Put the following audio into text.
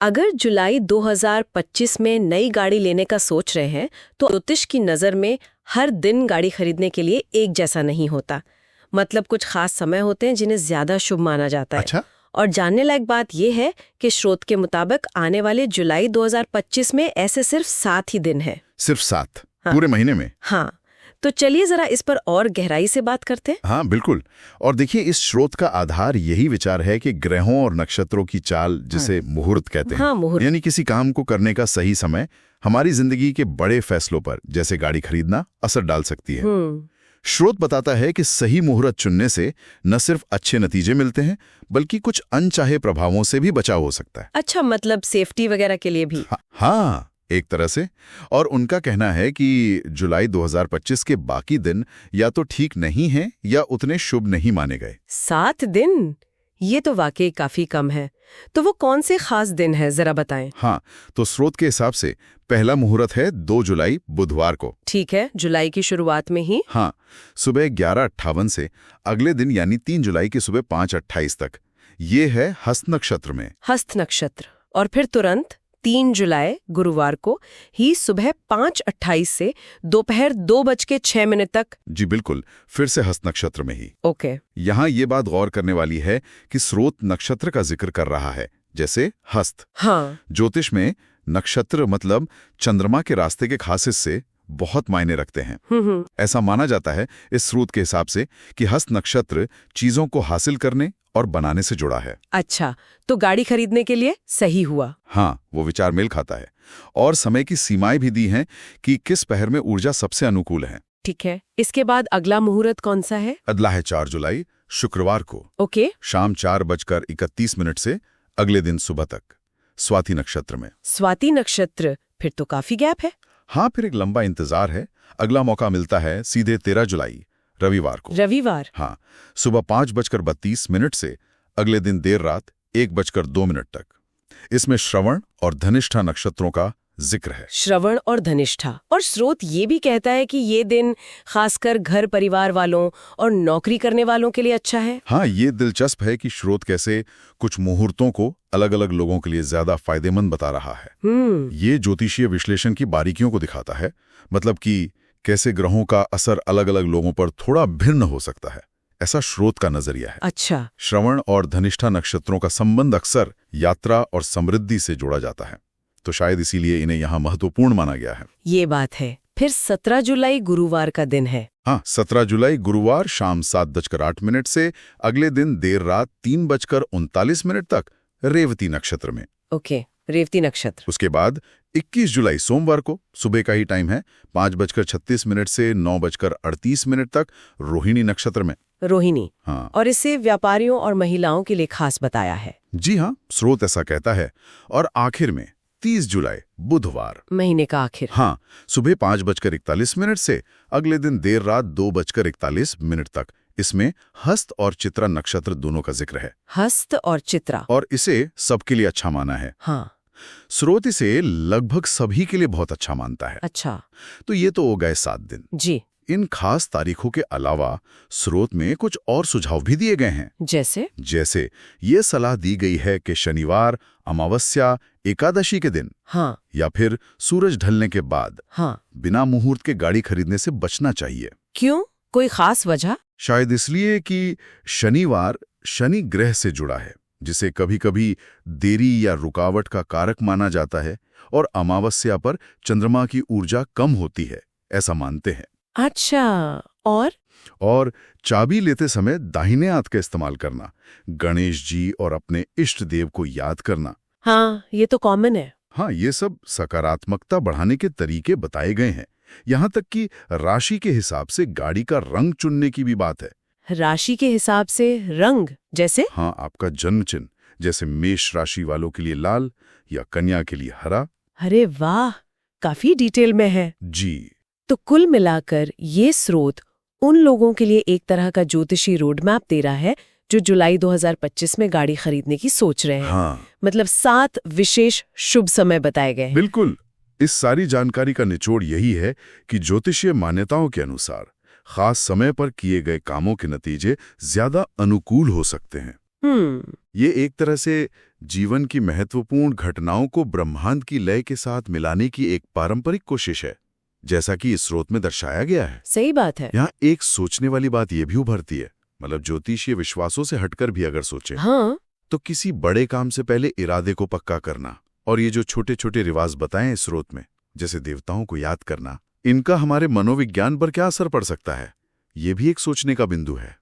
अगर जुलाई 2025 में नई गाड़ी लेने का सोच रहे हैं तो ज्योतिष की नज़र में हर दिन गाड़ी खरीदने के लिए एक जैसा नहीं होता। मतलब कुछ खास समय होते हैं जिन्हें ज्यादा शुभ माना जाता है। अच्छा? और जानने लायक बात यह है कि स्रोत के मुताबिक आने वाले जुलाई 2025 में ऐसे सिर्फ 7 ही दिन हैं। सिर्फ 7? हाँ। पूरे महीने में? हाँ, तो चलिए जरा इस पर और गहराई से बात करते हैं। हाँ बिल्कुल। और देखिए, इस स्रोत का आधार यही विचार है कि ग्रहों और नक्षत्रों की चाल, जिसे मुहूर्त कहते हैं, हाँ, मुहूर्त। यानी किसी काम को करने का सही समय हमारी जिंदगी के बड़े फैसलों पर, जैसे गाड़ी खरीदना, असर डाल सकती है। स्रोत बताता है कि सही मुहूर्त चुनने से न सिर्फ अच्छे नतीजे मिलते हैं, बल्कि कुछ अनचाहे प्रभावों से भी बचाव हो सकता है। अच्छा, मतलब सेफ्टी वगैरह के लिए भी? हाँ, एक तरह से। और उनका कहना है कि जुलाई 2025 के बाकी दिन या तो ठीक नहीं हैं या उतने शुभ नहीं माने गए। 7 दिन? ये तो वाकई काफी कम है। तो वो कौन से खास दिन है, जरा बताएं। हाँ, तो स्रोत के हिसाब से पहला मुहूर्त है 2 जुलाई बुधवार को। ठीक है, जुलाई की शुरुआत में ही? हाँ, सुबह 11:58 से अगले दिन यानी 3 जुलाई की सुबह 5:28 तक। ये है हस्त नक्षत्र में। हस्त नक्षत्र। और फिर तुरंत 3 जुलाई गुरुवार को ही सुबह 5:28 से दोपहर 2:06 तक। जी बिल्कुल, फिर से हस्त नक्षत्र में ही। ओके। यहाँ ये बात गौर करने वाली है कि स्रोत नक्षत्र का जिक्र कर रहा है, जैसे हस्त। हाँ। ज्योतिष में नक्षत्र मतलब चंद्रमा के रास्ते के खास हिस्से बहुत मायने रखते हैं। ऐसा माना जाता है इस स्रोत के हिसाब से कि हस्त नक्षत्र चीजों को हासिल करने और बनाने से जुड़ा है। अच्छा, तो गाड़ी खरीदने के लिए सही हुआ। हाँ, वो विचार मेल खाता है। और समय की सीमाएं भी दी हैं कि किस पहर में ऊर्जा सबसे अनुकूल है। ठीक है, इसके बाद अगला मुहूर्त कौन सा है? अगला है 4 जुलाई शुक्रवार को। ओके। शाम 4:31 से अगले दिन सुबह तक, स्वाति नक्षत्र में। स्वाति नक्षत्र? फिर तो काफी गैप है। हाँ, फिर एक लंबा इंतजार है। अगला मौका मिलता है सीधे 13 जुलाई रविवार को। रविवार? हाँ, सुबह 5:32 से अगले दिन देर रात 1:02 तक। इसमें श्रवण और धनिष्ठा नक्षत्रों का जिक्र है। श्रवण और धनिष्ठा। और स्रोत ये भी कहता है कि ये दिन खासकर घर परिवार वालों और नौकरी करने वालों के लिए अच्छा है। हाँ, ये दिलचस्प है कि स्रोत कैसे कुछ मुहूर्तों को अलग अलग लोगों के लिए ज्यादा फायदेमंद बता रहा है। ये ज्योतिषीय विश्लेषण की बारीकियों को दिखाता है, मतलब कि कैसे ग्रहों का असर अलग अलग लोगों पर थोड़ा भिन्न हो सकता है। ऐसा स्रोत का नजरिया है। अच्छा। श्रवण और धनिष्ठा नक्षत्रों का संबंध अक्सर यात्रा और समृद्धि से जोड़ा जाता है, तो शायद इसीलिए इन्हें यहाँ महत्वपूर्ण माना गया है। ये बात है। फिर 17 जुलाई गुरुवार का दिन है। हाँ, 17 जुलाई गुरुवार शाम 7:08 से अगले दिन देर रात 3:39 तक रेवती नक्षत्र में। ओके, रेवती नक्षत्र। उसके बाद 21 जुलाई सोमवार को सुबह का ही टाइम है, 5:36 से 9:38 तक रोहिणी नक्षत्र में। रोहिणी? हाँ। और इसे व्यापारियों और महिलाओं के लिए खास बताया है। जी हाँ, स्रोत ऐसा कहता है। और आखिर में 30 जुलाई बुधवार, महीने का आखिर। हाँ, सुबह 5:41 से अगले दिन देर रात 2:41 तक। इसमें हस्त और चित्रा नक्षत्र दोनों का जिक्र है। हस्त और चित्रा? और इसे सबके लिए अच्छा माना है। हाँ। स्रोत इसे लगभग सभी के लिए बहुत अच्छा मानता है। अच्छा। तो ये तो हो गए 7 दिन। जी। इन खास तारीखों के अलावा स्रोत में कुछ और सुझाव भी दिए गए हैं। जैसे ये सलाह दी गई है कि शनिवार, अमावस्या, एकादशी के दिन, हाँ, या फिर सूरज ढलने के बाद, हाँ, बिना मुहूर्त के गाड़ी खरीदने से बचना चाहिए। क्यों? कोई खास वजह? शायद इसलिए कि शनिवार शनि ग्रह से जुड़ा है, जिसे कभी-कभी देरी या रुकावट का कारक माना जाता है, और अमावस्या पर चंद्रमा की ऊर्जा कम होती है, ऐसा मानते हैं। अच्छा। और चाबी लेते समय दाहिने हाथ का इस्तेमाल करना, गणेश जी और अपने इष्ट देव को याद करना। हाँ, ये तो कॉमन है। हाँ, ये सब सकारात्मकता बढ़ाने के तरीके बताए गए हैं। यहाँ तक कि राशि के हिसाब से गाड़ी का रंग चुनने की भी बात है। राशि के हिसाब से रंग? जैसे? हाँ, आपका जन्म चिन्ह, जैसे मेष राशि वालों के लिए लाल या कन्या के लिए हरा। अरे वाह, काफी डिटेल में है। जी। तो कुल मिलाकर ये स्रोत उन लोगों के लिए एक तरह का ज्योतिषी रोड मैप दे रहा है जो जुलाई 2025 में गाड़ी खरीदने की सोच रहे हैं। हाँ। मतलब 7 विशेष शुभ समय बताए गए हैं। बिल्कुल। इस सारी जानकारी का निचोड़ यही है कि ज्योतिषीय मान्यताओं के अनुसार खास समय पर किए गए कामों के नतीजे ज्यादा अनुकूल हो सकते हैं। ये एक तरह से जीवन की महत्वपूर्ण घटनाओं को ब्रह्मांड की लय के साथ मिलाने की एक पारंपरिक कोशिश है, जैसा कि इस स्रोत में दर्शाया गया है। सही बात है। यहाँ एक सोचने वाली बात यह भी उभरती है, मतलब ज्योतिषीय विश्वासों से हटकर भी अगर सोचें, हाँ, तो किसी बड़े काम से पहले इरादे को पक्का करना और ये जो छोटे छोटे रिवाज बताएं इस स्रोत में, जैसे देवताओं को याद करना, इनका हमारे मनोविज्ञान पर क्या असर पड़ सकता है, ये भी एक सोचने का बिंदु है।